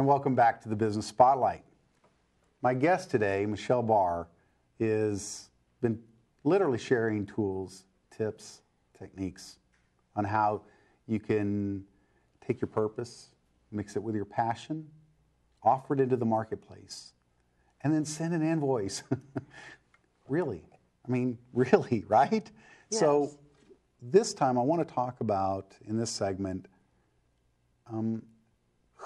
And welcome back to the Business Spotlight. My guest today, Michelle Barr, has been literally sharing tools, tips, techniques on how you can take your purpose, mix it with your passion, offer it into the marketplace, and then send an invoice. Really? I mean, really, right? Yes. So this time I want to talk about, in this segment,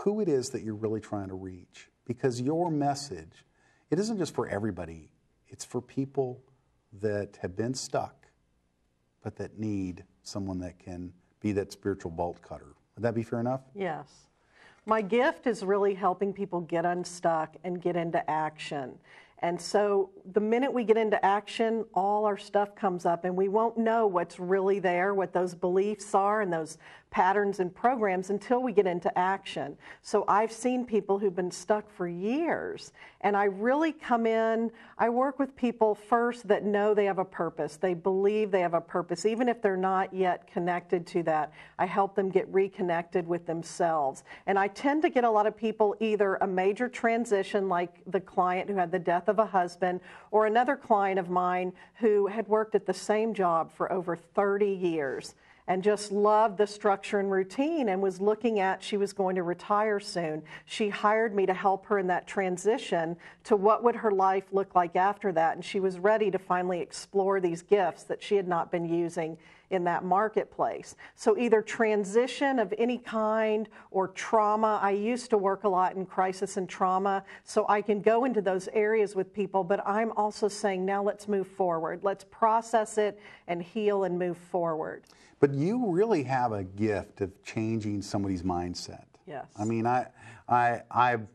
who it is that you're really trying to reach. Because your message, it isn't just for everybody. It's for people that have been stuck, but that need someone that can be that spiritual bolt cutter. Would that be fair enough? Yes. My gift is really helping people get unstuck and get into action. And so the minute we get into action, all our stuff comes up and we won't know what's really there, what those beliefs are and those patterns and programs until we get into action. So I've seen people who've been stuck for years, and I really come in, I work with people first that know they have a purpose. They believe they have a purpose, even if they're not yet connected to that. I help them get reconnected with themselves. And I tend to get a lot of people either a major transition, like the client who had the death of a husband, or another client of mine who had worked at the same job for over 30 years and just loved the structure and routine and was looking at, she was going to retire soon. She hired me to help her in that transition to what would her life look like after that. And she was ready to finally explore these gifts that she had not been using in that marketplace. So either transition of any kind or trauma. I used to work a lot in crisis and trauma, so I can go into those areas with people, but I'm also saying, now let's move forward. Let's process it and heal and move forward. But you really have a gift of changing somebody's mindset. Yes. I mean, I've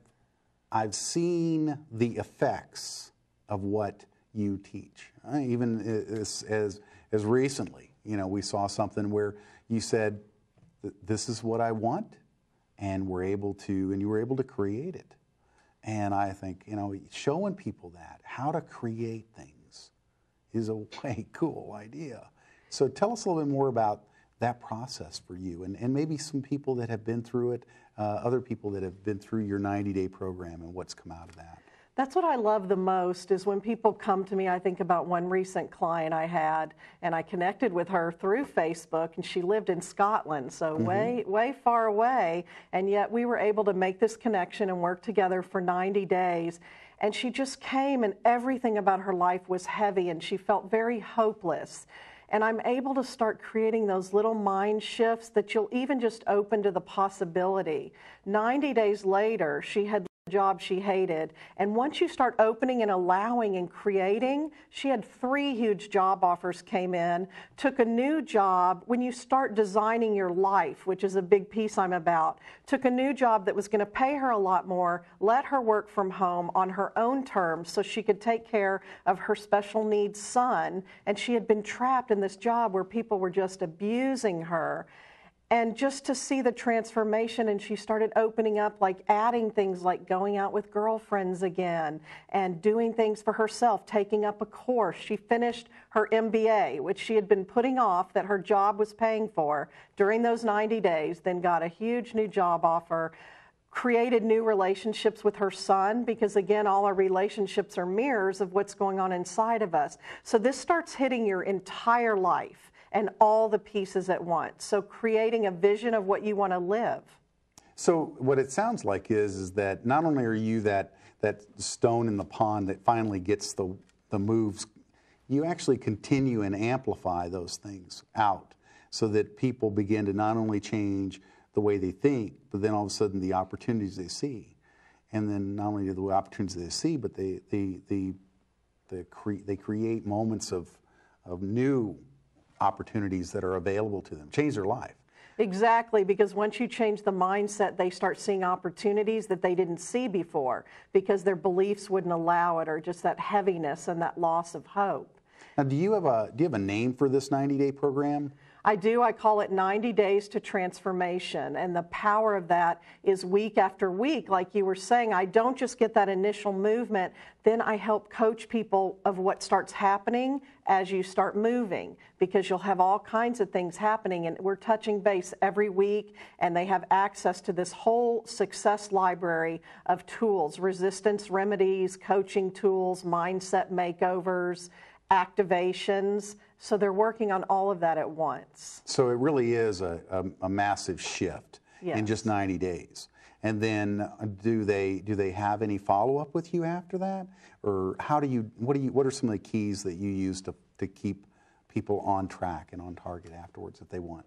seen the effects of what you teach. Even as recently, you know, we saw something where you said, "This is what I want," and you were able to create it. And I think, you know, showing people that how to create things is a way cool idea. So tell us a little bit more about that process for you, and maybe some people that have been through it, other people that have been through your 90-day program and what's come out of that. That's what I love the most is when people come to me. I think about one recent client I had, and I connected with her through Facebook, and she lived in Scotland, so way far away, and yet we were able to make this connection and work together for 90 days. And she just came, and everything about her life was heavy, and she felt very hopeless. And I'm able to start creating those little mind shifts that you'll even just open to the possibility. 90 days later, she had the job she hated. And once you start opening and allowing and creating, she had 3 huge job offers came in, took a new job. When you start designing your life, which is a big piece I'm about, took a new job that was going to pay her a lot more, let her work from home on her own terms so she could take care of her special needs son. And she had been trapped in this job where people were just abusing her. And just to see the transformation, and she started opening up, like adding things like going out with girlfriends again and doing things for herself, taking up a course. She finished her MBA, which she had been putting off that her job was paying for during those 90 days, then got a huge new job offer, created new relationships with her son, because again, all our relationships are mirrors of what's going on inside of us. So this starts hitting your entire life and all the pieces at once. So creating a vision of what you want to live. So what it sounds like is that not only are you that stone in the pond that finally gets the moves, you actually continue and amplify those things out so that people begin to not only change the way they think, but then all of a sudden the opportunities they see. And then not only the opportunities they see, but they create moments of new opportunities that are available to them, change their life. Exactly, because once you change the mindset, they start seeing opportunities that they didn't see before because their beliefs wouldn't allow it, or just that heaviness and that loss of hope. Now, do you have a name for this 90-day program? I do. I call it 90 days to transformation. And the power of that is week after week. Like you were saying, I don't just get that initial movement. Then I help coach people of what starts happening as you start moving, because you'll have all kinds of things happening. And we're touching base every week, and they have access to this whole success library of tools, resistance remedies, coaching tools, mindset makeovers, activations. So they're working on all of that at once. So it really is a massive shift in just 90 days. And then do they have any follow-up with you after that? Or what are some of the keys that you use to keep people on track and on target afterwards that they want?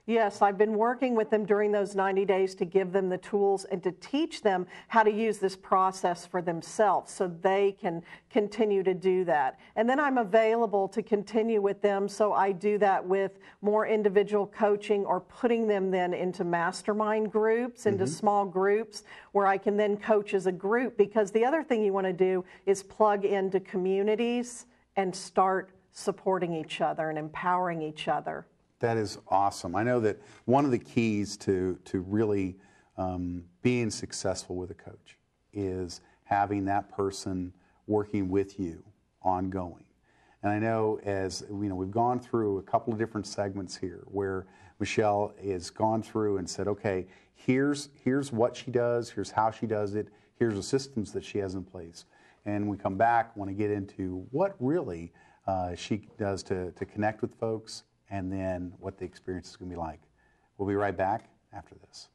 Yes, I've been working with them during those 90 days to give them the tools and to teach them how to use this process for themselves so they can continue to do that. And then I'm available to continue with them, so I do that with more individual coaching or putting them then into mastermind groups, into small groups where I can then coach as a group, because the other thing you want to do is plug into communities and start supporting each other and empowering each other. That is awesome. I know that one of the keys to really being successful with a coach is having that person working with you ongoing. And I know, as we've gone through a couple of different segments here where Michelle has gone through and said, okay, here's what she does, here's how she does it, here's the systems that she has in place. And we come back, want to get into what really she does to connect with folks, and then what the experience is going to be like. We'll be right back after this.